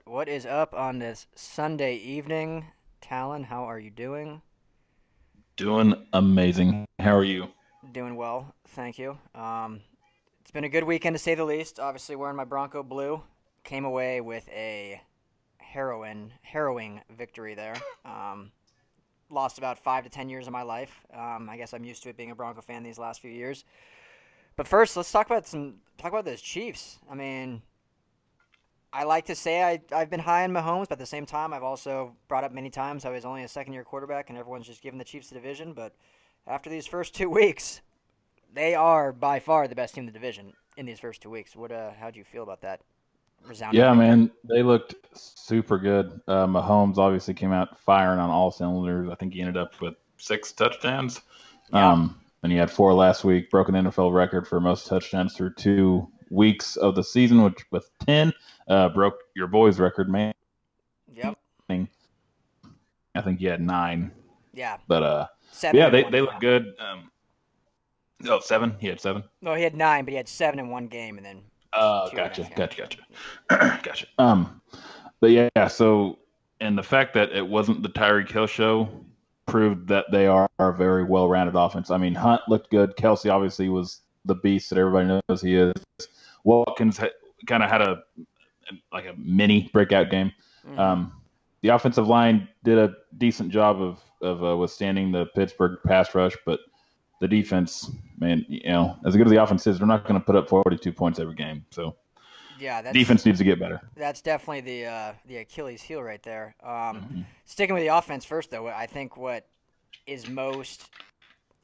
What is up on this Sunday evening? Talon, how are you doing? Doing amazing. How are you? Doing well, thank you. It's been a good weekend to say the least. Obviously, wearing my Bronco blue. Came away with a harrowing victory there. Lost about 5 to 10 years of my life. I guess I'm used to it being a Bronco fan these last few years. But first, let's talk about those Chiefs. I mean, I like to say I've been high on Mahomes, but at the same time, I've also brought up many times I was only a second year quarterback and everyone's just giving the Chiefs the division. But after these first 2 weeks, they are by far the best team in the division in these first 2 weeks. How do you feel about that resounding Yeah, victory? man, they looked super good. Mahomes obviously came out firing on all cylinders. I think he ended up with 6 touchdowns. Yeah, And he had four last week, broke an NFL record for most touchdowns through 2 weeks of the season, which with 10, broke your boy's record, man. yep, I think he had nine. yeah, But seven yeah, in they, one they look game. good. Oh, seven. He had seven. No, he had nine, but he had seven in one game, and then two Gotcha, against him. gotcha, So gotcha. Gotcha. But yeah, so and the fact that it wasn't the Tyreek Hill show proved that they are a very well-rounded offense. I mean, Hunt looked good. Kelsey obviously was the beast that everybody knows he is. Watkins kind of had a mini breakout game. hmm Um, the offensive line did a decent job of withstanding the Pittsburgh pass rush, but the defense, man, as good as the offense is, they're not going to put up 42 points every game. So yeah, defense needs to get better. that's definitely the Achilles heel right there. Mhm. Sticking with the offense first, though, I think what is most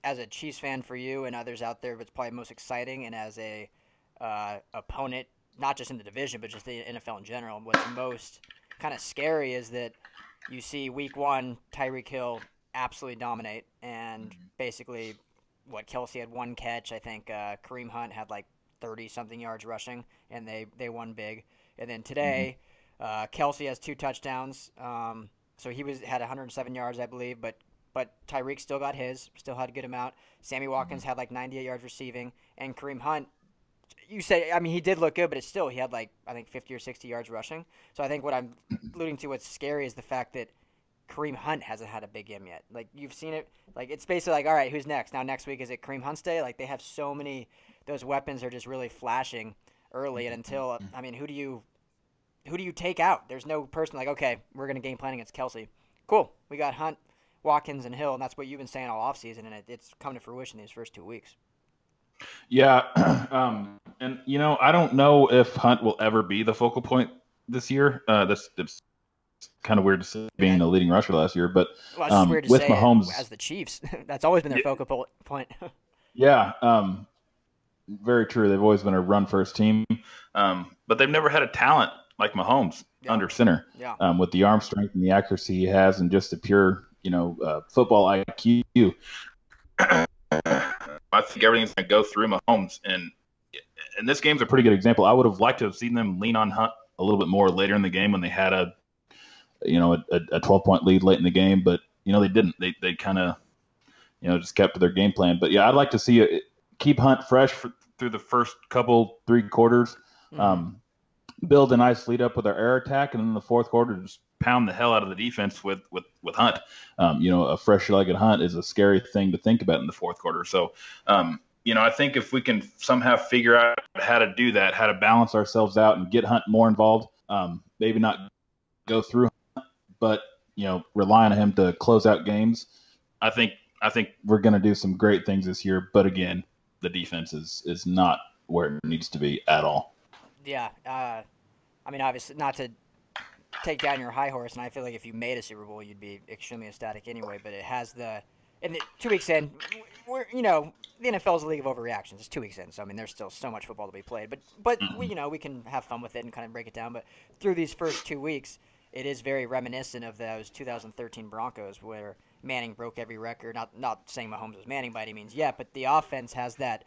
as a Chiefs fan for you and others out there, it's probably most exciting, and as a opponent, not just in the division, but just the NFL in general, what's most kind of scary is that you see Week One Tyreek Hill absolutely dominate, and basically, what Kelsey had one catch. I think Kareem Hunt had like 30 something yards rushing, and they won big. And then Mhm. today, Kelsey has two touchdowns. So he had 107 yards, I believe, but Tyreek still got his, still had a good amount. Sammy Watkins had like 98 yards receiving, and Kareem Hunt. You say, I mean, he did look good, but it's still he had like I think 50 or 60 yards rushing. So I think what I'm alluding to, what's scary, is the fact that Kareem Hunt hasn't had a big game yet. Like you've seen it, like it's basically like, all right, who's next? Now next week is it Kareem Hunt's day? Like they have so many, those weapons are just really flashing early, and until I mean, who do you take out? There's no person like, okay, we're gonna game plan against Kelsey. Cool, we got Hunt, Watkins, and Hill, and that's what you've been saying all offseason, and it's come to fruition these first 2 weeks. Yeah, and I don't know if Hunt will ever be the focal point this year. That's kind of weird to say, And being that, the leading rusher last year, but well, it's just weird to with say it Mahomes, as the Chiefs. That's always been their y- focal point. yeah, very true. They've always been a run first team, but they've never had a talent like Mahomes Yeah, under center, yeah, with the arm strength and the accuracy he has, and just the pure, football IQ. I think everything's going to go through Mahomes, and this game's a pretty good example. I would have liked to have seen them lean on Hunt a little bit more later in the game when they had a 12-point lead late in the game, but they didn't. They kind of just kept to their game plan. But yeah, I'd like to see it keep Hunt fresh through the first couple 3 quarters. hmm Um, Build a nice lead up with our air attack, and then in the fourth quarter, just pound the hell out of the defense with Hunt. A fresh-legged Hunt is a scary thing to think about in the fourth quarter. So, I think if we can somehow figure out how to do that, how to balance ourselves out and get Hunt more involved, maybe not go through, but rely on him to close out games. I think I think we're going to do some great things this year. But again, the defense is not where it needs to be at all. Yeah. I mean, obviously, not to take down your high horse, and I feel like if you made a Super Bowl, you'd be extremely ecstatic anyway. But it has and 2 weeks in, we're the NFL is a league of overreactions. It's 2 weeks in, so I mean, there's still so much football to be played. But we Mm-hmm. we can have fun with it and kind of break it down. But through these first 2 weeks, it is very reminiscent of those 2013 Broncos where Manning broke every record. Not saying Mahomes was Manning by any means yet, but the offense has that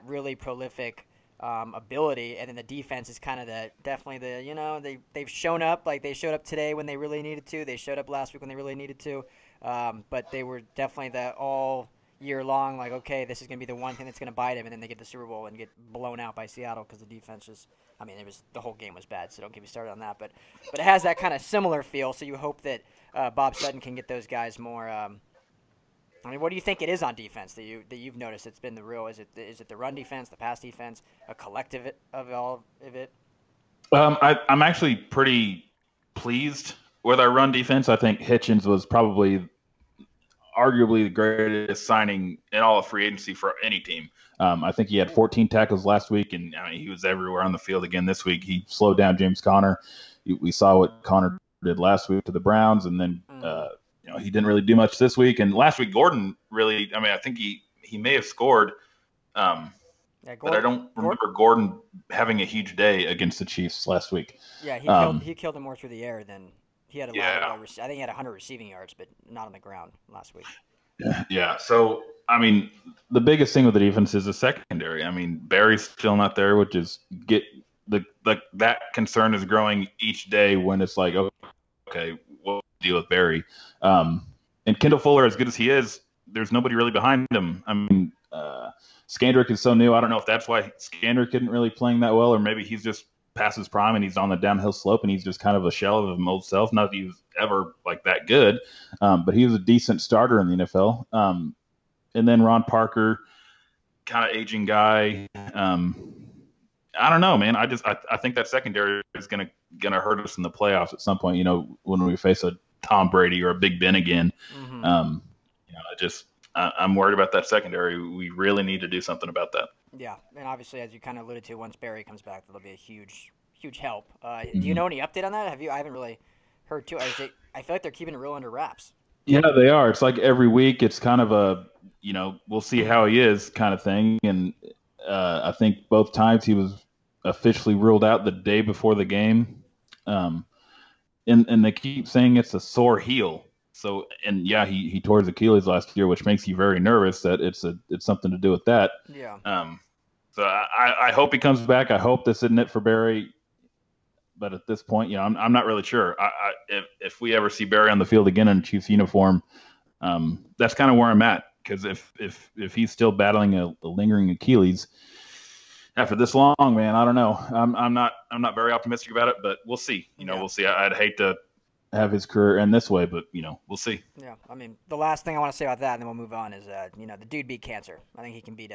really prolific ability, and then the defense is kind of definitely they've shown up, like they showed up today when they really needed to. They showed up last week when they really needed to, but they were definitely the all year long, like, okay, this is going to be the one thing that's going to bite him, and then they get the Super Bowl and get blown out by Seattle because the defense is. I mean, the whole game was bad, so don't get me started on that. But it has that kind of similar feel. So you hope that Bob Sutton can get those guys more. I mean, what do you think it is on defense that you've noticed? It's been the real. Is it the run defense, the pass defense, a collective of all of it? I'm actually pretty pleased with our run defense. I think Hitchens was probably arguably the greatest signing in all of free agency for any team. I think he had 14 tackles last week, and I mean, he was everywhere on the field again this week. He slowed down James Conner. We saw what Conner did last week to the Browns, and then he didn't really do much this week. And last week, Gordon really. I mean, I think he may have scored. Yeah, but I don't remember Gordon having a huge day against the Chiefs last week. Yeah, he killed him more through the air than he had a lot of. I think he had 100 receiving yards, but not on the ground last week. Yeah. So I mean, the biggest thing with the defense is the secondary. I mean, Barry's still not there, which is that concern is growing each day when it's like, okay, we'll deal with Barry. And Kendall Fuller, as good as he is, there's nobody really behind him. I mean, Skandrick is so new. I don't know if that's why Skandrick isn't really playing that well, or maybe he's just past his prime and he's on the downhill slope and he's just kind of a shell of his old self. Not that he was ever like that good, but he was a decent starter in the NFL. And then Ron Parker, kind of aging guy. I don't know, man. I think that secondary is gonna hurt us in the playoffs at some point. You know, when we face a Tom Brady or a Big Ben again. Mm-hmm. I'm worried about that secondary. We really need to do something about that. Yeah, and obviously, as you kind of alluded to, once Barry comes back, that'll be a huge help. Do you know any update on that? I haven't really heard too. I feel like they're keeping it real under wraps. Yeah, they are. It's like every week, it's kind of a, we'll see how he is kind of thing. And I think both times he was officially ruled out the day before the game. And they keep saying it's a sore heel. So, and yeah, he tore his Achilles last year, which makes you very nervous that it's something to do with that. Yeah. So I hope he comes back. I hope this isn't it for Barry. But at this point, I'm not really sure. If we ever see Barry on the field again in a Chiefs uniform, that's kind of where I'm at. Because if he's still battling a lingering Achilles after this long, man, I don't know. I'm not very optimistic about it, but we'll see. We'll see. I'd hate to have his career end this way, but we'll see. Yeah, I mean, the last thing I want to say about that, and then we'll move on, is the dude beat cancer. I think he can beat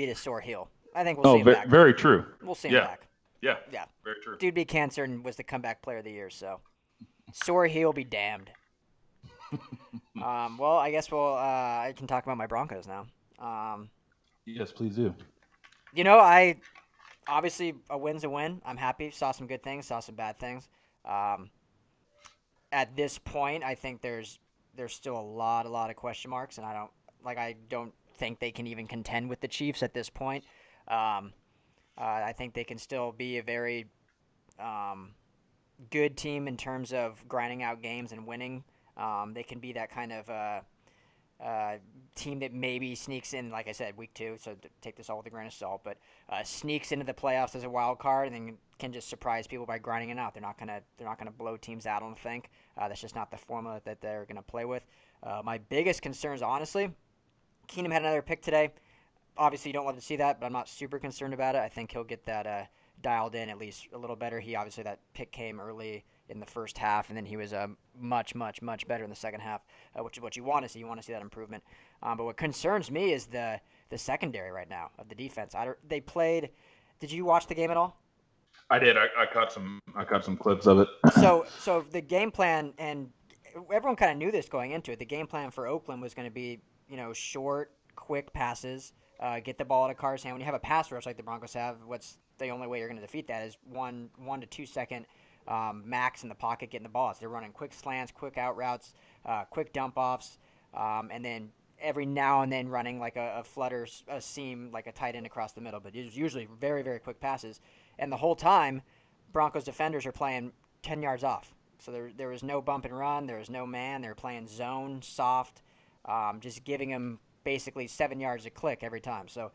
a sore heel. I think we'll see him back. Very true. We'll see him back. Yeah, very true. Dude beat cancer and was the comeback player of the year. So sore heel be damned. Well, I guess I can talk about my Broncos now. Yes, please do. I obviously a win's a win. I'm happy. Saw some good things. Saw some bad things. At this point, I think there's still a lot of question marks, and I don't think they can even contend with the Chiefs at this point. I think they can still be a very good team in terms of grinding out games and winning. They can be that kind of team that maybe sneaks in, like I said, week 2, so take this all with a grain of salt, but sneaks into the playoffs as a wild card and then can just surprise people by grinding it out. They're not gonna blow teams out, I don't think. That's just not the formula that they're gonna play with. My biggest concerns, honestly, Keenum had another pick today. Obviously, you don't love to see that, but I'm not super concerned about it. I think he'll get that dialed in at least a little better. Obviously, that pick came early in the first half, and then he was much better in the second half, which is what you want to see. You want to see that improvement. But what concerns me is the secondary right now of the defense. They played. Did you watch the game at all? I did. I caught some clips of it. So the game plan, and everyone kind of knew this going into it. The game plan for Oakland was going to be, short, quick passes, get the ball out of Carr's hand. When you have a pass rush like the Broncos have, what's the only way you're going to defeat that is 1 to 2 second max in the pocket getting the ball. So they're running quick slants, quick out routes, quick dump offs, and then every now and then running like a flutter, a seam, like a tight end across the middle. But it's usually very, very quick passes. And the whole time, Broncos defenders are playing 10 yards off. So there was no bump and run. There was no man. They were playing zone, soft, just giving them basically 7 yards a click every time. So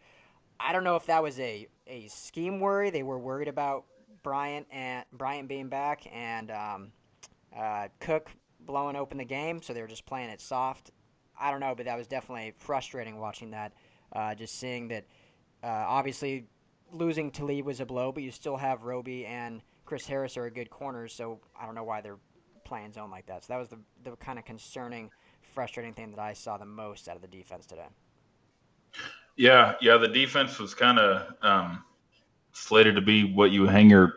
I don't know if that was a scheme worry. They were worried about Bryant being back and Cook blowing open the game, so they were just playing it soft. I don't know, but that was definitely frustrating watching that. Just seeing that, obviously, losing Talib was a blow, but you still have Roby and Chris Harris are a good corners, so I don't know why they're playing zone like that. So that was the kind of concerning, frustrating thing that I saw the most out of the defense today. Yeah. The defense was kind of slated to be what you hang your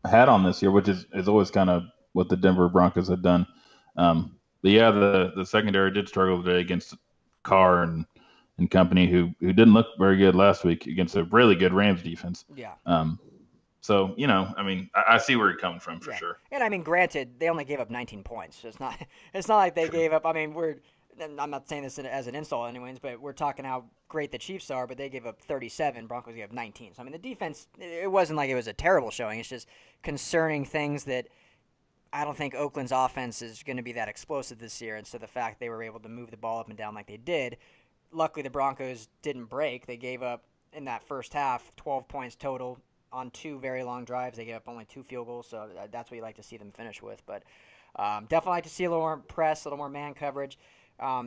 hat on this year, which is always kind of what the Denver Broncos had done. But yeah, the secondary did struggle today against Carr and company, who didn't look very good last week against a really good Rams defense. Yeah. So I mean, I see where you're coming from for Yeah, sure. and I mean, granted, they only gave up 19 points. So it's not it's not like they True. gave up. I mean, I'm not saying this as an insult, anyways, but we're talking how great the Chiefs are. But they gave up 37. Broncos gave up 19. So I mean, the defense, it wasn't like it was a terrible showing. It's just concerning things that I don't think Oakland's offense is going to be that explosive this year. And so the fact they were able to move the ball up and down like they did, luckily the Broncos didn't break. They gave up in that first half 12 points total on two very long drives. They gave up only 2 field goals, so that's what you like to see them finish with. But definitely like to see a little more press, a little more man coverage. I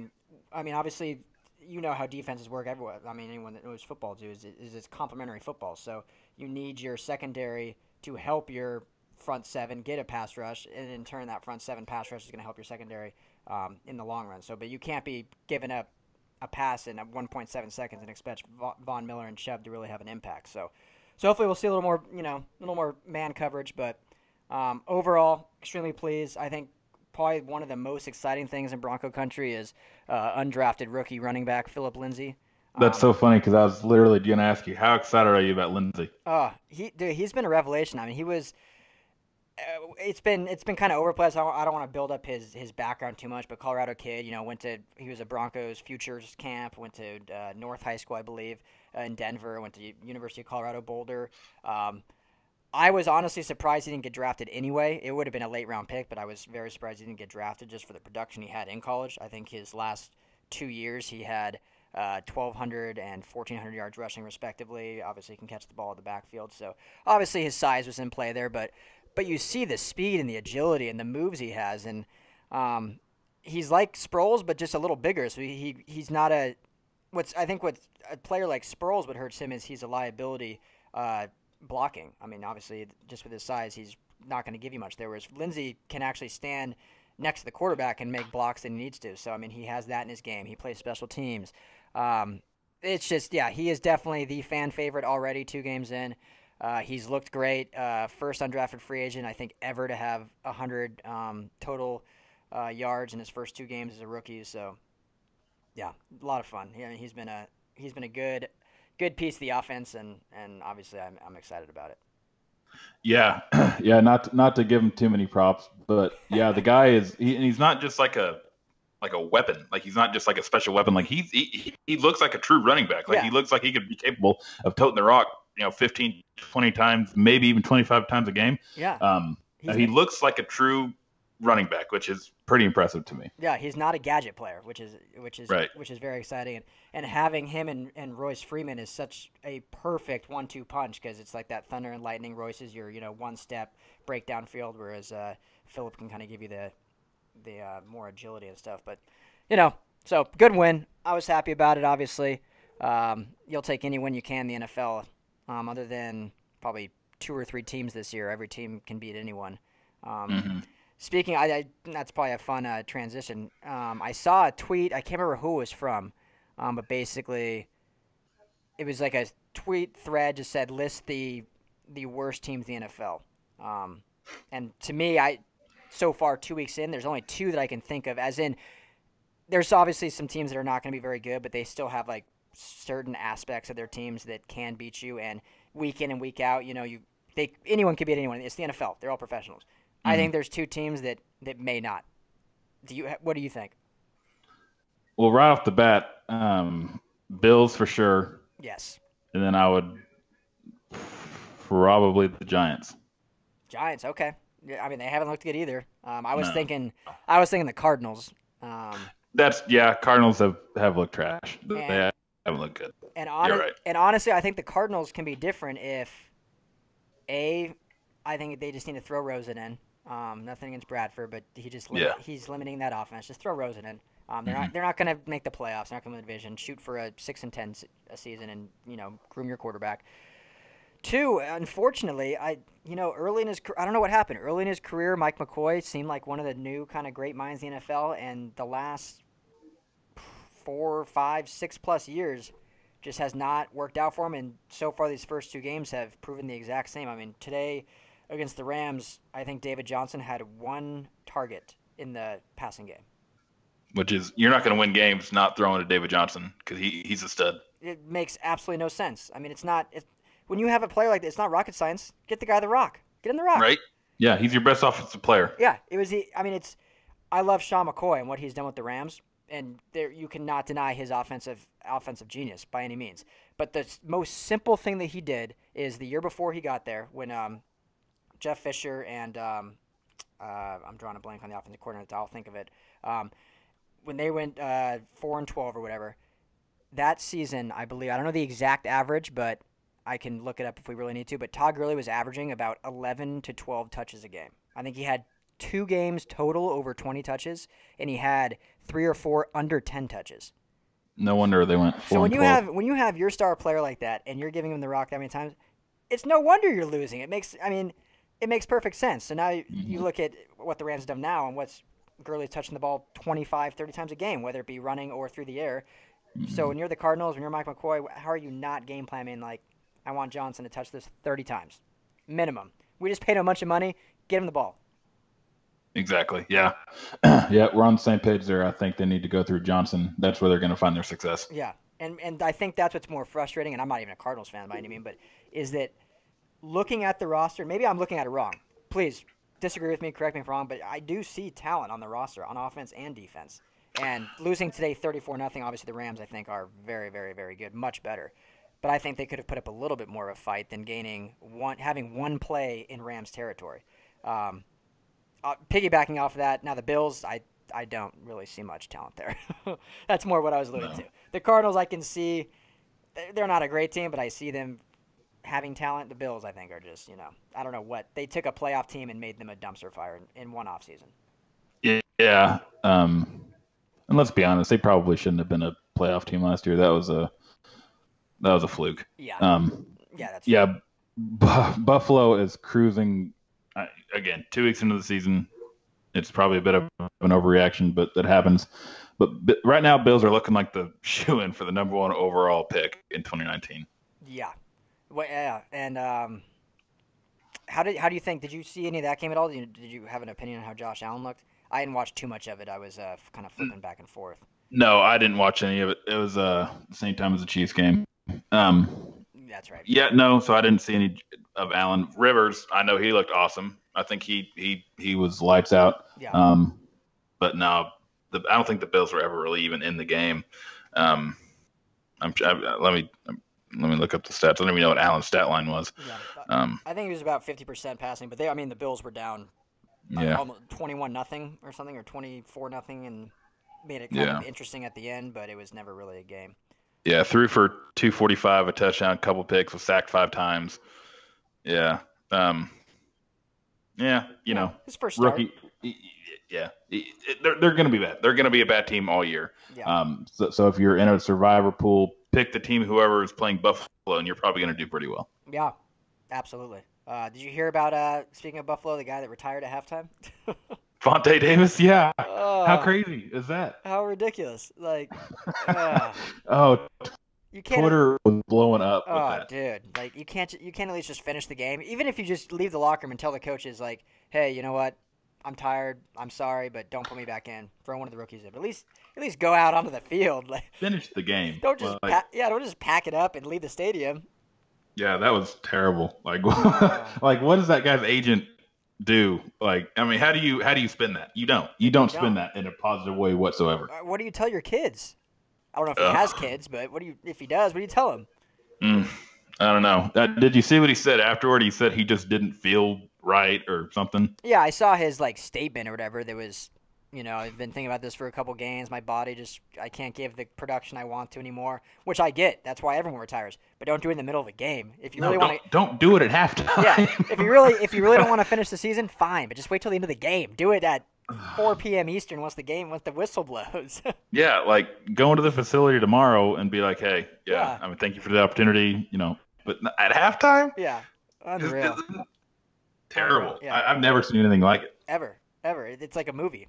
mean, obviously, you know how defenses work everywhere. I mean, anyone that knows football is it's complementary football. So you need your secondary to help your front seven get a pass rush, and in turn, that front seven pass rush is going to help your secondary in the long run. So, but you can't be giving up a pass in 1.7 seconds and expect Von Miller and Chubb to really have an impact. So hopefully we'll see a little more, a little more man coverage. But overall, extremely pleased. I think probably one of the most exciting things in Bronco country is undrafted rookie running back Philip Lindsay. That's so funny because I was literally going to ask you, how excited are you about Lindsay? He's been a revelation. I mean, he was. It's been kind of overplayed. So I don't want to build up his background too much. But Colorado kid, he was a Broncos futures camp. Went to North High School, I believe, in Denver. Went to University of Colorado Boulder. I was honestly surprised he didn't get drafted anyway. It would have been a late round pick, but I was very surprised he didn't get drafted just for the production he had in college. I think his last 2 years he had 1,200 and 1,400 yards rushing respectively. Obviously, he can catch the ball at the backfield, so obviously his size was in play there. But you see the speed and the agility and the moves he has, and he's like Sproles, but just a little bigger. So he's not a what a player like Sproles what hurts him is he's a liability blocking. I mean, obviously, just with his size, he's not going to give you much there. Whereas Lindsey can actually stand next to the quarterback and make blocks that he needs to. So I mean, he has that in his game. He plays special teams. It's just he is definitely the fan favorite already. 2 games in. He's looked great. First undrafted free agent, I think, ever to have 100 total yards in his first 2 games as a rookie. So, yeah, a lot of fun. He's been a good piece of the offense, and obviously I'm excited about it. Yeah, yeah. Not to give him too many props, but yeah, the guy he's not just like a weapon. Like he's not just like a special weapon. Like he looks like a true running back. Like he looks like he could be capable of toting the rock, 15, 20 times, maybe even 25 times a game. Yeah. He looks like a true running back, which is pretty impressive to me. Yeah, he's not a gadget player, which is right. Which is very exciting. And having him and Royce Freeman is such a perfect 1-2 punch because it's like that thunder and lightning. Royce is your one step breakdown field, whereas Philip can kind of give you the more agility and stuff. But so good win. I was happy about it. Obviously, you'll take any win you can in the NFL. Other than probably 2 or 3 teams this year, every team can beat anyone. Speaking, that's probably a fun transition. I saw a tweet. I can't remember who it was from, but basically, it was like a tweet thread just said list the worst teams in the NFL. And to me, so far 2 weeks in, there's only 2 that I can think of. As in, there's obviously some teams that are not going to be very good, but they still have like certain aspects of their teams that can beat you. And week in and week out, anyone can beat anyone. It's the NFL. They're all professionals. I think there's 2 teams that may not. What do you think? Well, right off the bat, Bills for sure. Yes. And then I would probably the Giants. Giants, okay. I mean, they haven't looked good either. I was thinking the Cardinals. Cardinals have looked trash. They haven't looked good. And You're right. And honestly, I think the Cardinals can be different if I think they just need to throw Rosen in. Nothing against Bradford, but he's limiting that offense. Just throw Rosen in. They're not going to make the playoffs. They're not going to win the division. Shoot for a 6-10 a season, and groom your quarterback. Two, unfortunately, early in his I don't know what happened. Early in his career, Mike McCoy seemed like one of the new kind of great minds in the NFL, and the last 4, 5, 6+ years just has not worked out for him. And so far, these first 2 games have proven the exact same. I mean, today against the Rams, I think David Johnson had 1 target in the passing game. Which is, you're not going to win games not throwing to David Johnson because he's a stud. It makes absolutely no sense. I mean, when you have a player like this, it's not rocket science. Get the guy the rock. Get him the rock. Right? Yeah, he's your best offensive player. Yeah, I love Sean McCoy and what he's done with the Rams, and you cannot deny his offensive genius by any means. But the most simple thing that he did is the year before he got there, when Jeff Fisher and I'm drawing a blank on the offensive coordinator. I'll think of it. When they went 4-12 or whatever, that season, I believe, I don't know the exact average, but I can look it up if we really need to, but Todd Gurley was averaging about 11 to 12 touches a game. I think he had 2 games total over 20 touches, and he had 3 or 4 under 10 touches. No wonder they went 4-12. So when you have your star player like that, and you're giving him the rock that many times, it's no wonder you're losing. It makes perfect sense. So now you look at what the Rams have done now, and what's Gurley's touching the ball 25, 30 times a game, whether it be running or through the air. So when you're the Cardinals, when you're Mike McCoy, how are you not game planning like, I want Johnson to touch this 30 times, minimum. We just paid him a bunch of money. Get him the ball. Exactly. Yeah. Yeah, we're on the same page there. I think they need to go through Johnson. That's where they're going to find their success. Yeah, and I think that's what's more frustrating, and I'm not even a Cardinals fan by any means, but is that looking at the roster, maybe I'm looking at it wrong. Please disagree with me, correct me if I'm wrong, but I do see talent on the roster, on offense and defense. And losing today 34-0, obviously the Rams, I think, are very, very, very good, much better. But I think they could have put up a little bit more of a fight than having one play in Rams territory. Piggybacking off of that, now the Bills, I don't really see much talent there. That's more what I was alluding to. The Cardinals, I can see, they're not a great team, but I see them having talent. The Bills, I think, are just, I don't know what. They took a playoff team and made them a dumpster fire in one offseason. Yeah. And let's be honest, they probably shouldn't have been a playoff team last year. That was a fluke. Yeah. That's yeah. Buffalo is cruising. Again, 2 weeks into the season, it's probably a bit of an overreaction, but that happens. But right now, Bills are looking like the shoo-in for the number 1 overall pick in 2019. Yeah. Well, yeah. And how do you think? Did you see any of that game at all? Did you have an opinion on how Josh Allen looked? I didn't watch too much of it. I was kind of flipping back and forth. No, I didn't watch any of it. It was the same time as the Chiefs game. That's right. Yeah, no. So I didn't see any of Allen. Rivers, I know he looked awesome. I think he was lights out. Yeah. But no, I don't think the Bills were ever really even in the game. Let me look up the stats. I don't even know what Allen's stat line was. Yeah. I think he was about 50% passing, but the Bills were down. Almost 21-0 or something, or 24-0, and made it kind of interesting at the end, but it was never really a game. Yeah, threw for 245, a touchdown, a couple picks, was sacked 5 times. Yeah. His first start. Rookie. Yeah. They're going to be bad. They're going to be a bad team all year. Yeah. So if you're in a survivor pool, pick the team whoever is playing Buffalo, and you're probably going to do pretty well. Yeah, absolutely. Did you hear about, speaking of Buffalo, the guy that retired at halftime? Vontae Davis, yeah. How crazy is that? How ridiculous. Like, you can't, Twitter was blowing up with oh, that. Dude. Like, you can't at least just finish the game. Even if you just leave the locker room and tell the coaches, like, hey, you know what? I'm tired. I'm sorry, but don't put me back in. Throw one of the rookies in. But at least go out onto the field. Like, finish the game. Don't just don't just pack it up and leave the stadium. Yeah, that was terrible. Like, like what does that guy's agent do? Like, I mean, how do you spin that? You don't spin that in a positive way whatsoever. What do you tell your kids? I don't know if he has kids, but if he does, what do you tell him? I don't know. Did you see what he said afterward? He said he just didn't feel right or something. Yeah, I saw his statement or whatever. There was, I've been thinking about this for a couple games. My body I can't give the production I want to anymore, which I get. That's why everyone retires. But don't do it in the middle of a game. If you really want to, don't do it at halftime. Yeah, if you really don't want to finish the season, fine. But just wait till the end of the game. Do it at 4 p.m. Eastern once the whistle blows. Yeah, like go into the facility tomorrow and be like, hey, yeah, Yeah, I mean, thank you for the opportunity, but at halftime, yeah, it's unreal, unreal. terrible. Yeah, I've never seen anything like it. ever. It's like a movie.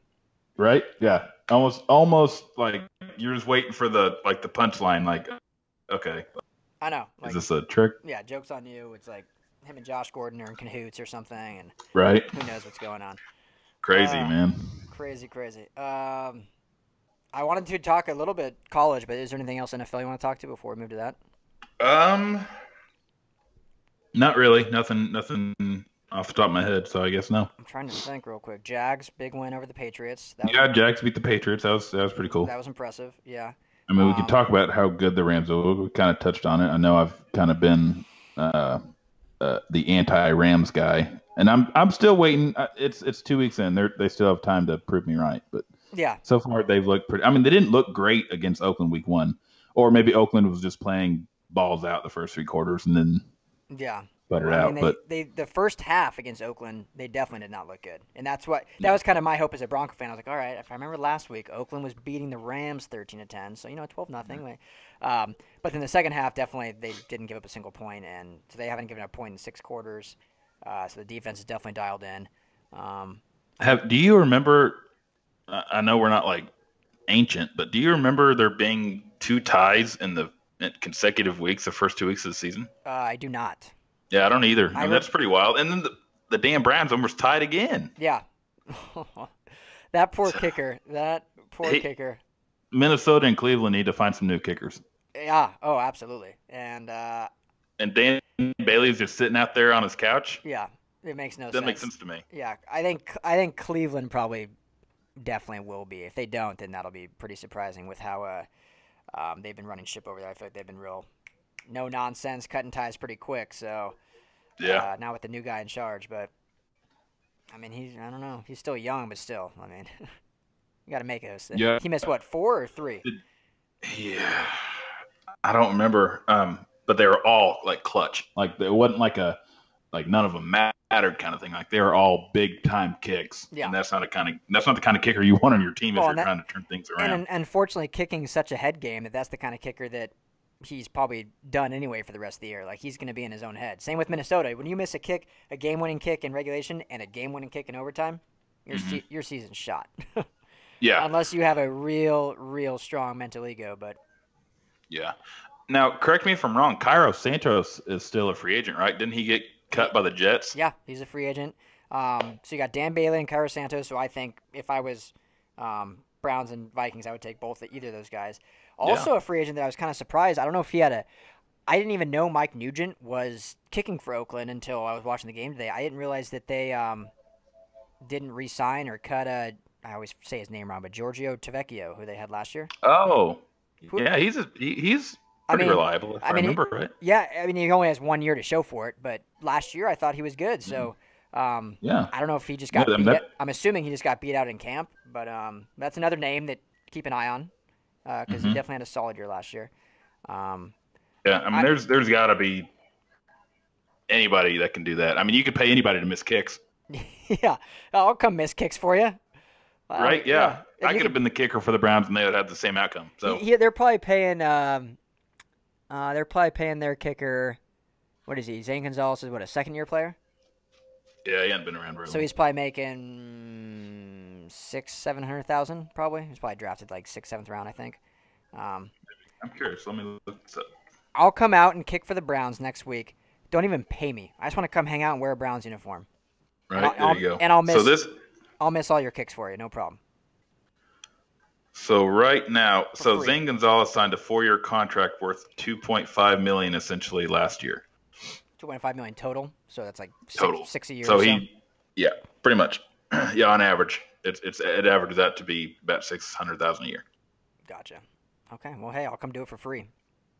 Right? Yeah, Yeah, almost like you're just waiting for the punchline. Like, okay, I know. is Like, this a trick? yeah, joke's on you. It's like him and Josh Gordon are in cahoots or something, and Right? who knows what's going on. Crazy, Uh, man. crazy, crazy. I wanted to talk a little bit college, but is there anything else NFL you want to talk to before we move to that? Um, Not really. Nothing off the top of my head. So I guess no. I'm trying to think real quick. Jags big win over the Patriots. That was Yeah, Jags beat the Patriots. That was pretty cool. impressive. Yeah. I mean, we could Um, talk about how good the Rams are. We kind of touched on it. I know I've kind of been uh, the anti-Rams guy, and I'm still waiting. It's 2 weeks in. They still have time to prove me right. But yeah. so far they've looked pretty. I mean, they didn't look great against Oakland week 1, or maybe Oakland was just playing balls out the first 3 quarters and then Yeah. sputtered Well, I mean, out. But they the first half against Oakland, they definitely did not look good, and that was kind of my hope as a Bronco fan. I was like, all right, if I remember last week, Oakland was beating the Rams 13-10, so 12-0. But then the second half, definitely they didn't give up a single point, and so they haven't given up a point in 6 quarters. So the defense is definitely dialed in. Um, do you remember? I know we're not like ancient, but do you remember there being 2 ties in consecutive weeks, the first 2 weeks of the season? I do not. Yeah, I don't either. I I mean, re- that's pretty wild. And then the damn Browns almost tied again. yeah, that poor kicker. That poor Hey, kicker. Minnesota and Cleveland need to find some new kickers. Yeah. Oh, absolutely. And And Dan Bailey's just sitting out there on his couch. yeah, it makes no Doesn't make sense. sense to me. Yeah, I think Cleveland probably definitely will be. If they don't, then that'll be pretty surprising with how they've been running ship over there. I feel like they've been real no nonsense, cutting ties pretty quick. So Yeah. now with the new guy in charge, but I mean I don't know, he's still young, but still, I mean, you got to make it. Yeah. He missed what, 4 or 3? Yeah. I don't remember. But they were all like clutch. Like it wasn't like none of them mattered kind of thing. Like they were all big time kicks. Yeah. And that's not the kind of kicker you want on your team if Well, you're trying to turn things around. And unfortunately, kicking is such a head game that's the kind of kicker that he's probably done anyway for the rest of the year. Like he's going to be in his own head. Same with Minnesota. When you miss a game-winning kick in regulation and a game-winning kick in overtime, your season's shot. Yeah. Unless you have a real strong mental ego. But Yeah. Now, correct me if I'm wrong. Cairo Santos is still a free agent, right? Didn't he get cut by the Jets? yeah, he's a free agent. So you got Dan Bailey and Cairo Santos. So I think if I was Browns and Vikings, I would take either of those guys. Also, a free agent that I was kind of surprised. I don't know if he had I didn't even know Mike Nugent was kicking for Oakland until I was watching the game today. I didn't realize that they didn't re-sign or cut I always say his name wrong, but Giorgio Tavecchio, who they had last year. Oh, Who, yeah. He's I pretty mean, reliable, if I he- remember right. Yeah, I mean, he only has 1 year to show for it, but last year I thought he was good. So Yeah. I don't know if he just Yeah, got I mean, beat. I'm assuming he just got beat out in camp, but that's another name that keep an eye on because he definitely had a solid year last year. Yeah, I mean, there's got to be anybody that can do that. I mean, you could pay anybody to miss kicks, Yeah, I'll come miss kicks for you. right? Yeah. And I you could have been the kicker for the Browns, and they would have the same outcome. So They're probably paying. Their kicker. What is he? Zane Gonzalez is what, a second-year player? yeah, he hadn't been around very So long. he's probably making 600,000-700,000 probably. He's probably drafted like 6th, 7th round, I think. I'm curious. Let me look this up. I'll come out and kick for the Browns next week. Don't even pay me. I just want to come hang out and wear a Browns uniform. Right, there you go. And I'll miss. So I'll miss all your kicks for you. No problem. So right now, For free. Zane Gonzalez signed a 4-year contract worth $2.5 million essentially last year. 2.5 million total. So that's like Total. six a year. So or yeah, pretty much. Yeah, on average, it averages out to be about 600,000 a year. Gotcha. Okay. Well, hey, I'll come do it for free.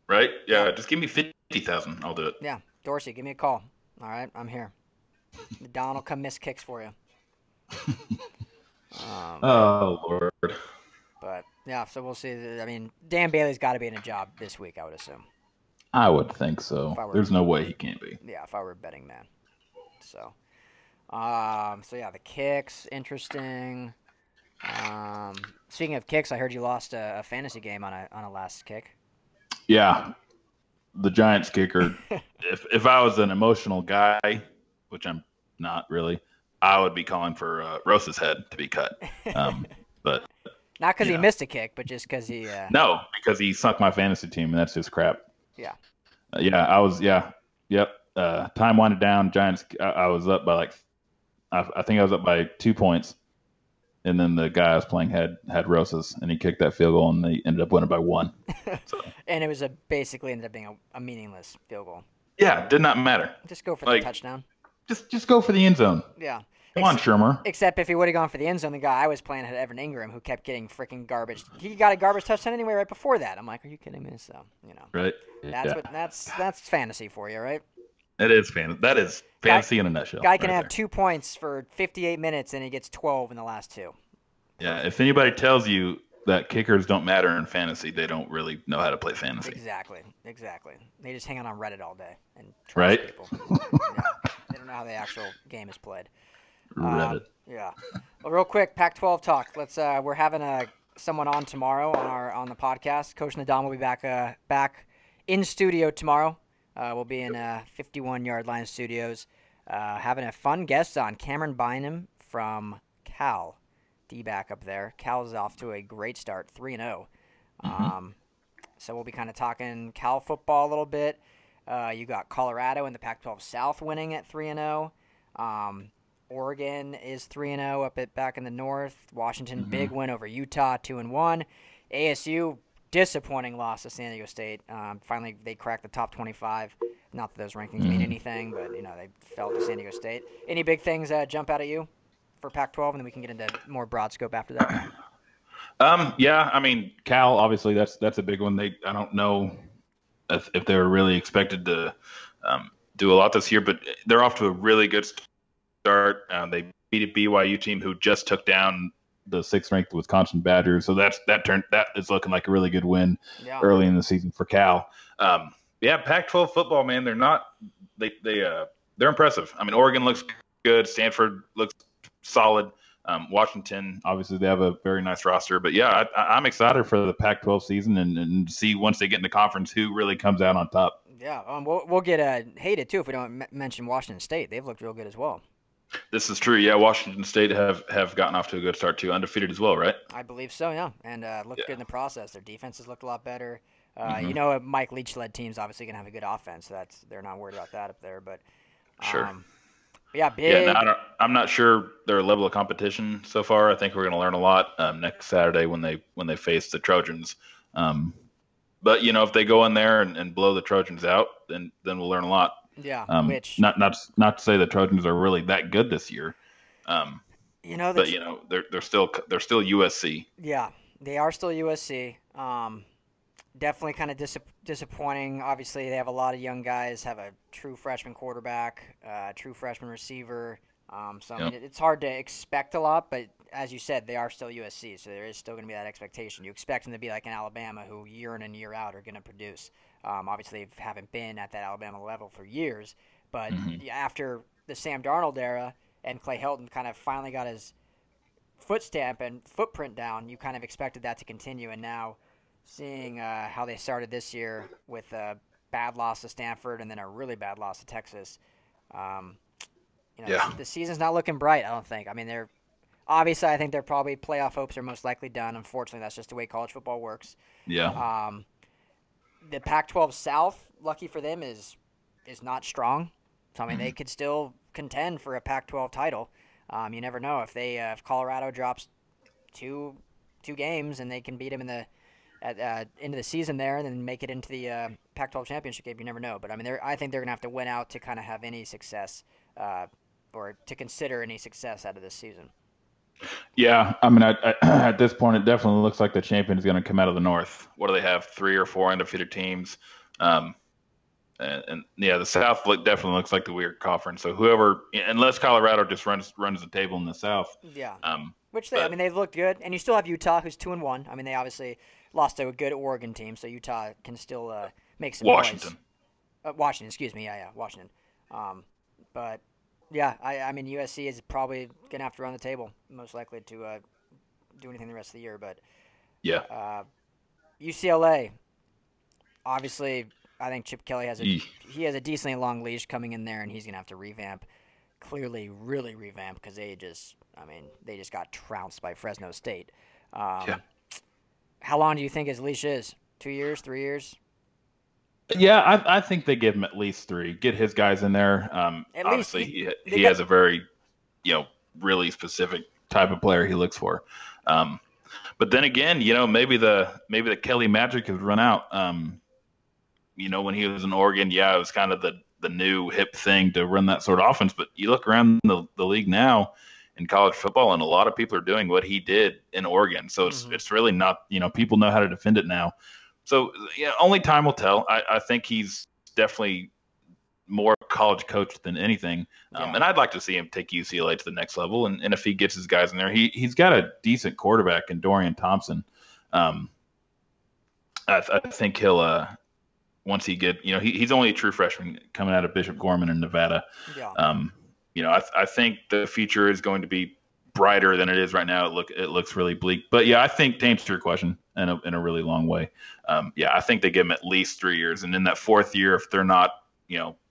Right? Yeah, just give me 50,000. I'll do it. Yeah, Dorsey, give me a call. All right, I'm here. Don will come miss kicks for you. Oh Lord. But yeah, so we'll see. I mean, Dan Bailey's got to be in a job this week, I would assume. I would think so. There's no way he can't be. Yeah, if I were a betting man. So, so yeah, the kicks, interesting. Speaking of kicks, I heard you lost a fantasy game on a last kick. Yeah, the Giants kicker. If I was an emotional guy, which I'm not really, I would be calling for Rose's head to be cut. Um, but Not because you he know, missed a kick, but just because he. no, because he sunk my fantasy team, and that's just crap. Yeah. Yeah, I was. Yeah, yep. Time winded down. Giants. I was up by like. I think I was up by 2 points, and then the guy I was playing had Rosas, and he kicked that field goal, and they ended up winning by one. So And it was basically ended up being a meaningless field goal. yeah, did not matter. Just go for the Like touchdown. just go for the end zone. Yeah. Come on, Shermer. Except if he would have gone for the end zone, the guy I was playing had Evan Ingram, who kept getting freaking garbage. He got a garbage touchdown anyway right before that. I'm like, are you kidding me? So Right? that's Yeah. what that's fantasy for you, right? It is fan. That is fantasy in a nutshell. Guy can right have there. 2 points for 58 minutes and he gets 12 in the last two. Yeah. If anybody tells you that kickers don't matter in fantasy, they don't really know how to play fantasy. Exactly. They just hang out on Reddit all day and trash Right? people. Yeah. They don't know how the actual game is played. Reddit. Yeah. Well, real quick, Pac-12 talk. We're having someone on tomorrow on the podcast. Coach Nadam will be back in studio tomorrow. We'll be in 51 Yard Line Studios, having a fun guest on, Cameron Bynum from Cal, D-back up there. Cal's off to a great start, 3-0. So we'll be kind of talking Cal football a little bit. You got Colorado in the Pac-12 South winning at 3-0. Oregon is 3-0 back in the north. Washington, big win over Utah, 2-1. ASU, disappointing loss to San Diego State. Finally, they cracked the top 25. Not that those rankings mean anything, but they fell to San Diego State. Any big things jump out at you for Pac-12, and then we can get into more broad scope after that. Yeah, I mean, Cal, obviously that's a big one. I don't know if they were really expected to do a lot this year, but they're off to a really good start. They beat a BYU team who just took down the sixth-ranked Wisconsin Badgers, so that is looking like a really good win early in the season for Cal. Yeah, Pac-12 football, man, they're impressive. I mean, Oregon looks good, Stanford looks solid. Washington, obviously, they have a very nice roster. But, yeah, I'm excited for the Pac-12 season and see once they get into conference who really comes out on top. Yeah, we'll get hated, too, if we don't mention Washington State. They've looked real good as well. This is true. Yeah, Washington State have gotten off to a good start, too. Undefeated as well, right? I believe so, yeah. And looked good in the process. Their defenses looked a lot better. Mike Leach-led team's obviously going to have a good offense. So they're not worried about that up there. But sure. Yeah, big. Yeah, I'm not sure their level of competition so far. I think we're going to learn a lot next Saturday when they face the Trojans. But if they go in there and blow the Trojans out, then we'll learn a lot. Yeah, not to say the Trojans are really that good this year. But they're still USC. Yeah, they are still USC. Definitely kind of disappointing. Obviously, they have a lot of young guys, have a true freshman quarterback, true freshman receiver. I mean, it's hard to expect a lot, but as you said, they are still USC, so there is still going to be that expectation. You expect them to be like an Alabama who year in and year out are going to produce. Obviously, they haven't been at that Alabama level for years, but after the Sam Darnold era and Clay Helton kind of finally got his foot stamp and footprint down, you kind of expected that to continue, and now seeing how they started this year with a bad loss to Stanford and then a really bad loss to Texas, the season's not looking bright, I don't think. I mean, I think they're probably playoff hopes are most likely done. Unfortunately, that's just the way college football works. Yeah. The Pac-12 South, lucky for them, is not strong. So, I mean, they could still contend for a Pac-12 title. You never know. If Colorado drops two games and they can beat them in the into the season there and then make it into the Pac-12 championship game, you never know. But, I mean, I think they're going to have to win out to kind of have any success or to consider any success out of this season. Yeah, I mean, at this point, it definitely looks like the champion is going to come out of the North. What do they have? 3 or 4 undefeated teams, and the South definitely looks like the weird conference. So whoever, unless Colorado just runs the table in the South, they've looked good, and you still have Utah, who's 2-1. I mean, they obviously lost to a good Oregon team, so Utah can still make some noise. Washington, excuse me, yeah, Washington. But. Yeah, I mean USC is probably gonna have to run the table, most likely to do anything the rest of the year. But Yeah. UCLA, obviously, I think Chip Kelly Eeh. he has a decently long leash coming in there, and he's gonna have to revamp. Clearly, really revamp because they just got trounced by Fresno State. Yeah. How long do you think his leash is? 2 years, 3 years? Yeah, I think they give him at least 3. Get his guys in there. At least Obviously, they he got. has a very, really specific type of player he looks for. Um, but then again, maybe the Kelly magic has run out. When he was in Oregon, yeah, it was kind of the new hip thing to run that sort of offense. But you look around the league now in college football, and a lot of people are doing what he did in Oregon. So it's really not, people know how to defend it now. So only time will tell. I think he's definitely more college coach than anything. And I'd like to see him take UCLA to the next level. And if he gets his guys in there, he's got a decent quarterback in Dorian Thompson. I think he'll once he he's only a true freshman coming out of Bishop Gorman in Nevada. Yeah. I think the future is going to be brighter than it is right now. It looks really bleak. But yeah, I think to answer your question in a really long way. I think they give him at least 3 years, and in that 4th year, if they're not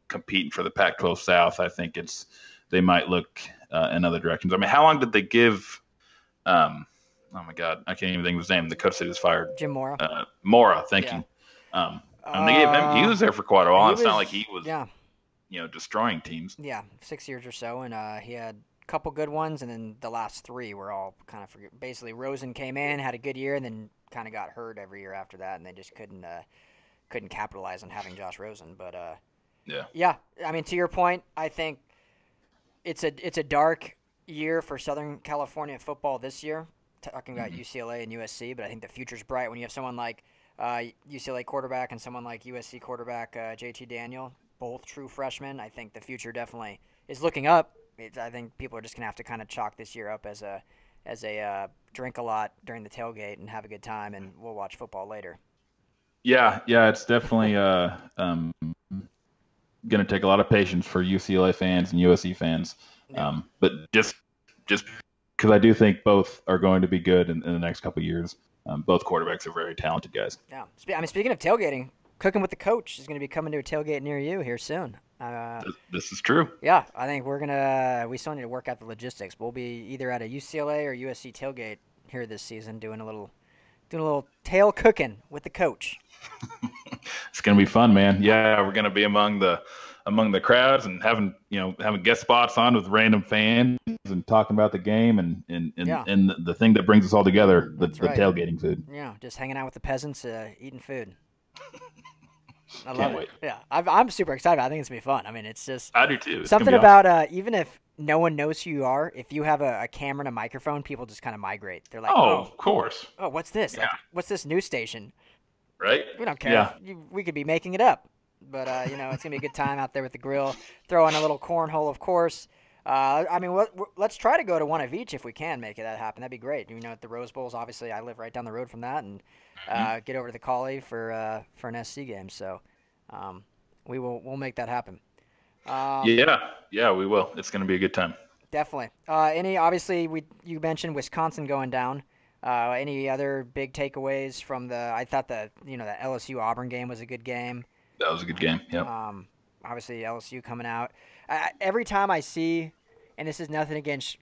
competing for the Pac-12 South, I think they might look in other directions. I mean, how long did they give? Oh my God, I can't even think of his name. The coach that was fired, Jim Mora. Mora, thank you. And they gave him. He was there for quite a while. It's not like he was, destroying teams. Yeah, 6 years or so, and he had a couple good ones, and then the last 3 were all kind of basically Rosen came in, had a good year, and then kind of got hurt every year after that, and they just couldn't capitalize on having Josh Rosen. But yeah. I mean, to your point, I think it's a dark year for Southern California football this year. Talking about UCLA and USC, but I think the future's bright when you have someone like UCLA quarterback and someone like USC quarterback JT Daniel, both true freshmen. I think the future definitely is looking up. I think people are just gonna have to kind of chalk this year up as a drink a lot during the tailgate and have a good time, and we'll watch football later. Yeah, it's definitely going to take a lot of patience for UCLA fans and USC fans. Yeah. But just because I do think both are going to be good in the next couple of years. Both quarterbacks are very talented guys. Yeah. I mean, speaking of tailgating, Cooking with the Coach is going to be coming to a tailgate near you here soon. This is true. Yeah, I think we still need to work out the logistics. We'll be either at a UCLA or USC tailgate here this season doing a little tail cooking with the coach. It's going to be fun, man. Yeah, we're going to be among the crowds and having guest spots on with random fans and talking about the game and the thing that brings us all together, the tailgating food. Yeah, just hanging out with the peasants, eating food. I love Can't it. wait. Yeah, I'm super excited. I think it's going to be fun. I mean, it's just I do too. It's something about even if no one knows who you are, if you have a camera and a microphone, people just kind of migrate. They're like, of course. Oh, what's this? Yeah. Like, what's this news station? Right? We don't care. Yeah. We could be making it up. But, it's going to be a good time out there with the grill. Throw in a little cornhole, of course. I mean, let's try to go to one of each if we can make that happen. That'd be great. At the Rose Bowls, obviously, I live right down the road from that. And get over to the Collie for an SC game. So we'll make that happen. Yeah, we will. It's going to be a good time. Definitely. Obviously, you mentioned Wisconsin going down. Any other big takeaways from I thought the LSU Auburn game was a good game. That was a good game. Yeah. Obviously LSU coming out. Every time I see, and this is nothing against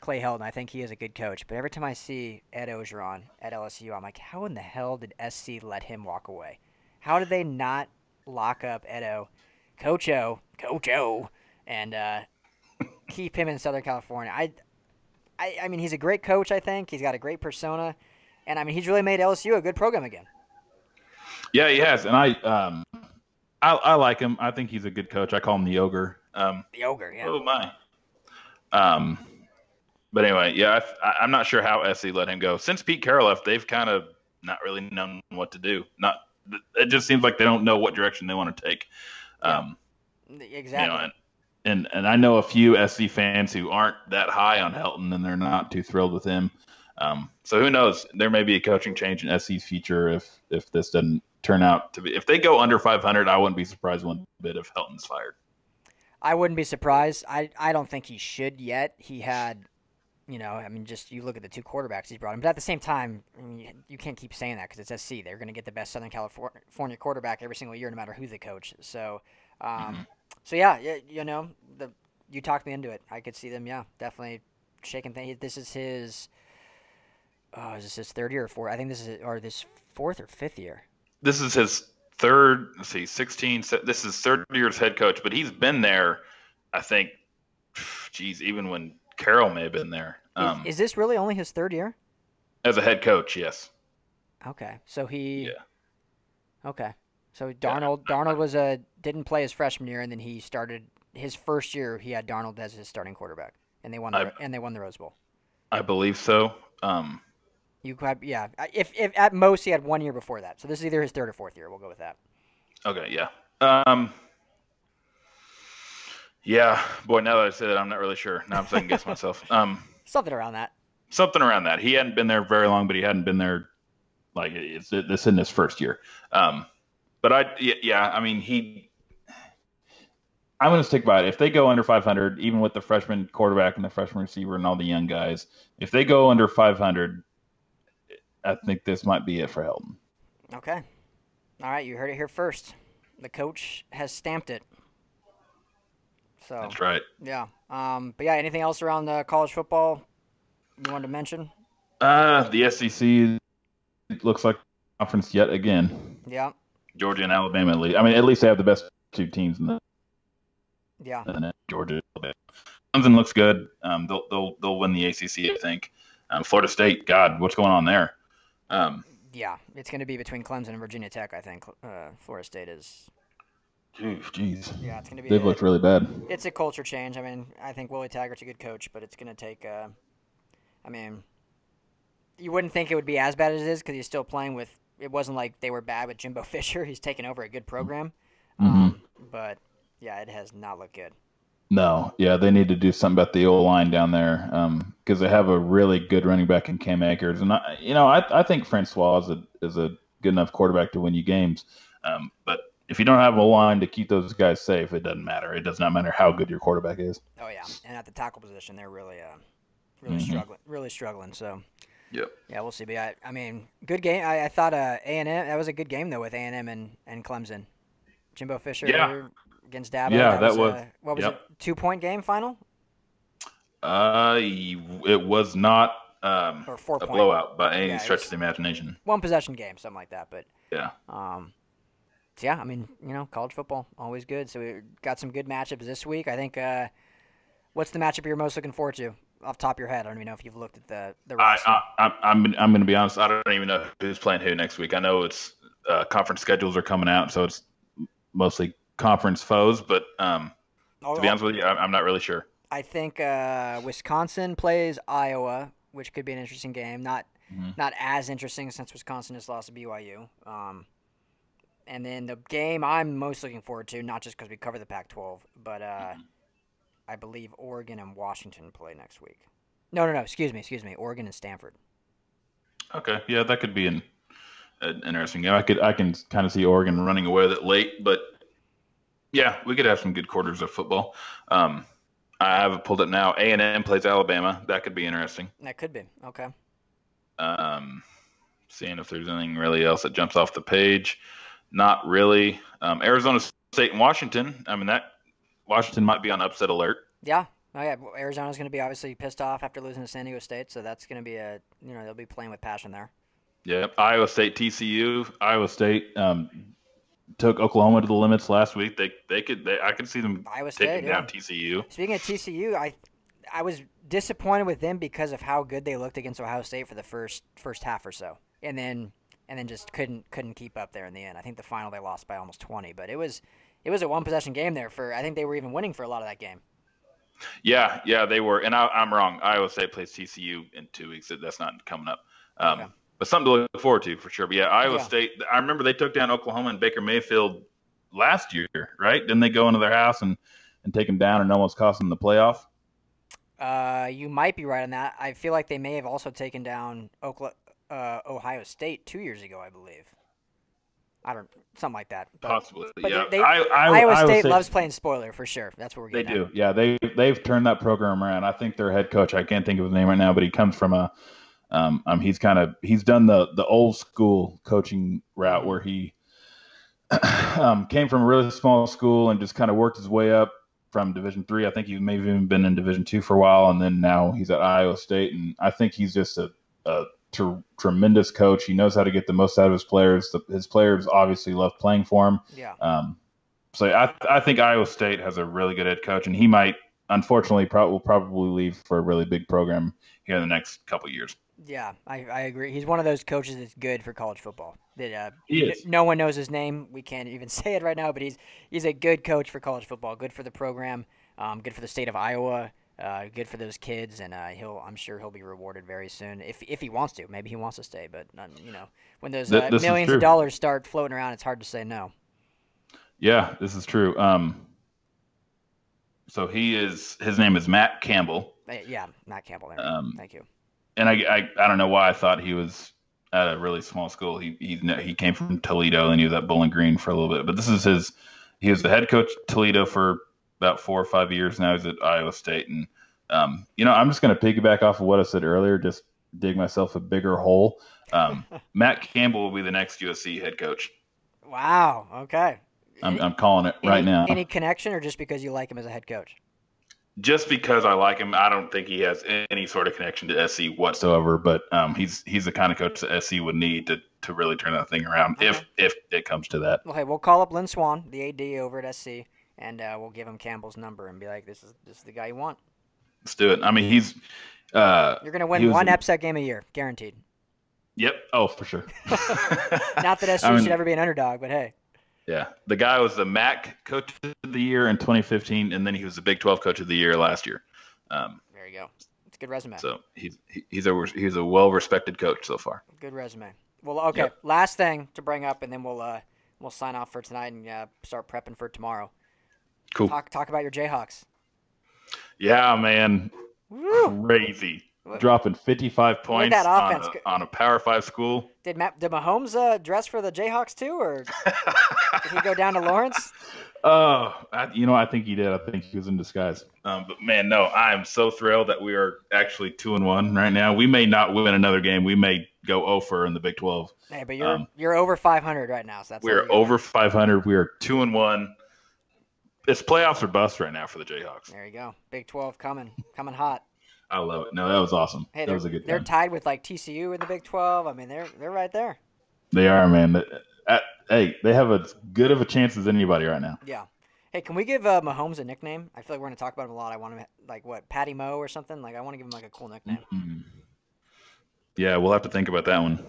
Clay Helton, I think he is a good coach. But every time I see Ed Ogeron at LSU, I'm like, how in the hell did SC let him walk away? How did they not lock up Edo, Coach O, and keep him in Southern California? I mean, he's a great coach. I think he's got a great persona, and I mean, he's really made LSU a good program again. Yeah, he has, and I like him. I think he's a good coach. I call him the Ogre. The Ogre, yeah. Oh my. But anyway, yeah, I'm not sure how SC let him go. Since Pete Carroll left, they've kind of not really known what to do. It just seems like they don't know what direction they want to take. Exactly. And I know a few SC fans who aren't that high on Helton, and they're not too thrilled with him. So who knows? There may be a coaching change in SC's future if this doesn't turn out to be. If they go under 500, I wouldn't be surprised one bit if Helton's fired. I wouldn't be surprised. I don't think he should yet. He had I mean, just you look at the two quarterbacks he's brought in. But at the same time, I mean, you can't keep saying that because it's SC. They're going to get the best Southern California quarterback every single year, no matter who they coach. So, Hmm. yeah, you talked me into it. I could see them, yeah, definitely shaking things. Is this his third year or fourth? I think this fourth or fifth year. This is his third. Let's see, 16. This is third year as head coach, but he's been there. I think, geez, even when Carroll may have been there Is this really only his third year? as a head coach. Yes. Okay, so he Yeah. okay, so Yeah. Darnold was a didn't play his freshman year, and then he started his first year. He had Darnold as his starting quarterback, and I they won the Rose Bowl. I believe so. You could, yeah. If at most he had 1 year before that, so this is either his third or fourth year. We'll go with that. Okay. Yeah. Yeah. Boy, now that I said it, I'm not really sure. Now I'm second guessing myself. Something around that. Something around that. He hadn't been there very long, but he hadn't been there like it's in his first year. But yeah. I mean, I'm going to stick by it. If they go under 500, even with the freshman quarterback and the freshman receiver and all the young guys, if they go under 500, I think this might be it for Helton. Okay. All right, you heard it here first. The coach has stamped it. So That's right. yeah. But yeah, anything else around college football you wanted to mention? The SEC looks like conference yet again. Yeah. Georgia and Alabama at least. I mean, at least they have the best two teams Yeah. in Georgia. Alabama. Clemson looks good. They'll win the ACC, I think. Florida State, God, what's going on there? Um, Yeah, it's going to be between Clemson and Virginia Tech. I think Florida State is. Jeez, Yeah, it's going to be. they've looked really bad. It's a culture change. I mean, I think Willie Taggart's a good coach, but it's going to take. I mean, you wouldn't think it would be as bad as it is because he's still playing with. It wasn't like they were bad with Jimbo Fisher. He's taken over a good program, Mm-hmm. but yeah, it has not looked good. No, yeah, they need to do something about the O line down there because they have a really good running back in Cam Akers, and I think Francois is a good enough quarterback to win you games, but if you don't have a line to keep those guys safe, it doesn't matter. It does not matter how good your quarterback is. Oh yeah, and at the tackle position, they're really Mm-hmm. struggling, really struggling. So Yep. yeah, we'll see. But I mean, good game. I thought A&M that was a good game though with A&M and Clemson. Jimbo Fisher Yeah. against Dabo. Yeah, that was was. what was Yep. it? 2 point game final It was not or 4 a point? blowout by any Yeah, it stretch was of the imagination. one possession game, something like that. But Yeah. um, so yeah, I mean, college football always good. So we got some good matchups this week. I think. What's the matchup you're most looking forward to off the top of your head? I don't even know if you've looked at the roster. I'm going to be honest. I don't even know who's playing who next week. I know it's conference schedules are coming out, so it's mostly conference foes. But to be honest with you, I'm not really sure. I think Wisconsin plays Iowa, which could be an interesting game. Mm-hmm. Not as interesting since Wisconsin has lost to BYU. And then the game I'm most looking forward to, not just because we cover the Pac-12, but I believe Oregon and Washington play next week. No. Excuse me. Oregon and Stanford. Okay, yeah, that could be an interesting game. I can kind of see Oregon running away with it late, but yeah, we could have some good quarters of football. I have it pulled up now. A&M plays Alabama. That could be interesting. That could be. Okay. Seeing if there's anything really else that jumps off the page. Not really. Arizona State and Washington. I mean, that Washington might be on upset alert. Yeah. Oh, yeah. Arizona's going to be obviously pissed off after losing to San Diego State, so that's going to be they'll be playing with passion there. Yep. Iowa State, TCU. Iowa State took Oklahoma to the limits last week. I could see them Iowa State, taking down TCU. Speaking of TCU, I was disappointed with them because of how good they looked against Ohio State for the first half or so, and then just couldn't keep up there in the end. I think the final they lost by almost 20, but it was a one possession game there I think they were even winning for a lot of that game. Yeah, they were, and I'm wrong. Iowa State plays TCU in 2 weeks. That's not coming up. Okay. But something to look forward to for sure. But yeah, Iowa State. I remember they took down Oklahoma and Baker Mayfield last year, right? Didn't they go into their house and take them down and almost cost them the playoff? You might be right on that. I feel like they may have also taken down Ohio State 2 years ago, I believe. I don't, something like that. Possibly, But yeah. Iowa Iowa State State, loves playing spoiler for sure. That's what we're they getting at. do. Yeah, they've turned that program around. I think their head coach, I can't think of his name right now, but he comes from a he's done the old school coaching route Mm-hmm. where he came from a really small school and just kind of worked his way up from Division 3. I think he maybe even been in Division 2 for a while, and then now he's at Iowa State. And I think he's just a tremendous coach. He knows how to get the most out of his players. His players obviously love playing for him. Yeah. So I think Iowa State has a really good head coach, and he might, unfortunately, will probably leave for a really big program here in the next couple of years. Yeah, I agree. He's one of those coaches that's good for college football. That He is. no one knows his name. We can't even say it right now, but he's a good coach for college football. Good for the program. Good for the state of Iowa. Good for those kids, and I'm sure he'll be rewarded very soon if he wants to. Maybe he wants to stay, but when those This millions of dollars start floating around, it's hard to say no. Yeah, this is true. So his name is Matt Campbell. Yeah, Matt Campbell. There. Thank you. And I don't know why I thought he was at a really small school. He came from Toledo and he was at Bowling Green for a little bit. But he was the head coach at Toledo for about 4 or 5 years now. He's at Iowa State, and I'm just going to piggyback off of what I said earlier. Just dig myself a bigger hole. Matt Campbell will be the next USC head coach. Wow. Okay. I'm calling it right now. Any connection, or just because you like him as a head coach? Just because I like him, I don't think he has any sort of connection to SC whatsoever. But he's the kind of coach that SC would need to really turn that thing around if it comes to that. Well, hey, we'll call up Lynn Swan, the AD over at SC, and we'll give him Campbell's number and be like, "This is the guy you want." Let's do it. I mean, he's you're gonna win one upset game a year, guaranteed. Yep. Oh, for sure. Not that SC should ever be an underdog, but hey. Yeah, the guy was the MAC Coach of the Year in 2015, and then he was the Big 12 Coach of the Year last year. There you go. It's a good resume. So he's a well-respected coach so far. Good resume. Well, okay. Yep. Last thing to bring up, and then we'll sign off for tonight and start prepping for tomorrow. Cool. Talk about your Jayhawks. Yeah, man. Woo! Crazy. Dropping 55 points on a Power 5 school. Did Mahomes dress for the Jayhawks too, or did he go down to Lawrence? I think he did. I think he was in disguise. But man, no, I am so thrilled that we are actually 2-1 right now. We may not win another game. We may go 0-for in the Big 12. Hey, but you're over 500 right now, so that's we're over 500. We are 2-1. It's playoffs or bust right now for the Jayhawks. There you go. Big 12 coming hot. I love it. No, that was awesome. Hey, that was a good time. They're tied with like TCU in the Big 12. I mean, they're right there. They are, man. Hey, they have as good of a chance as anybody right now. Yeah. Hey, can we give Mahomes a nickname? I feel like we're going to talk about him a lot. I want him like Patty Mo or something. Like I want to give him like a cool nickname. Mm-hmm. Yeah, we'll have to think about that one.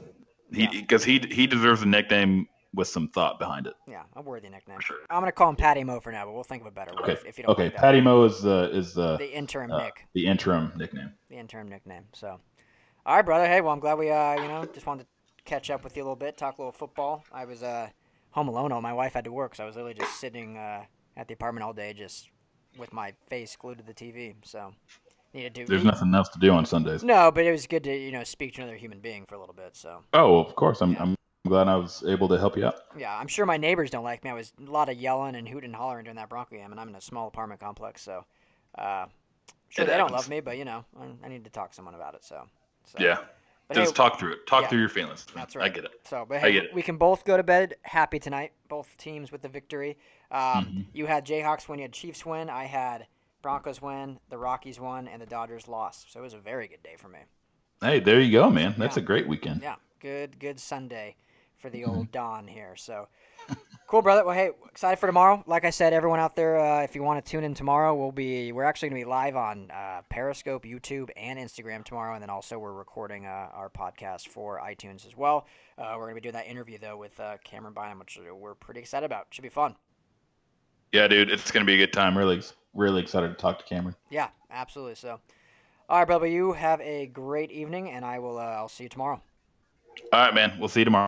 Because he deserves a nickname with some thought behind it. Yeah, a worthy nickname. Sure. I'm going to call him Patty Mo for now, but we'll think of a better one if you don't like that. Patty Mo is the interim nick. The interim nickname. The interim nickname. So, all right, brother. Hey, well, I'm glad we just wanted to catch up with you a little bit, talk a little football. I was home alone. My wife had to work, so I was literally just sitting at the apartment all day, just with my face glued to the TV. So, needed to. There's nothing else to do on Sundays. No, but it was good to speak to another human being for a little bit. So. Oh, of course. I'm glad I was able to help you out. Yeah, I'm sure my neighbors don't like me. I was a lot of yelling and hooting and hollering during that Bronco game, and I'm in a small apartment complex, so sure they don't love me, but I need to talk to someone about it. So yeah, but just talk through it. Talk through your feelings. That's right. I get it. So, but hey, we can both go to bed happy tonight. Both teams with the victory. You had Jayhawks win, you had Chiefs win. I had Broncos win, the Rockies won, and the Dodgers lost. So it was a very good day for me. Hey, there you go, man. That's a great weekend. Yeah, good Sunday for the old Don here. So cool, brother. Well, hey, excited for tomorrow. Like I said, everyone out there, if you want to tune in tomorrow, we're actually going to be live on Periscope, YouTube, and Instagram tomorrow, and then also we're recording our podcast for iTunes as well. We're going to be doing that interview though with Cameron Bynum, which we're pretty excited about. Should be fun. Yeah, dude, it's going to be a good time. Really excited to talk to Cameron. Yeah, absolutely. So, all right, brother, you have a great evening, and I'll see you tomorrow. All right, man. We'll see you tomorrow.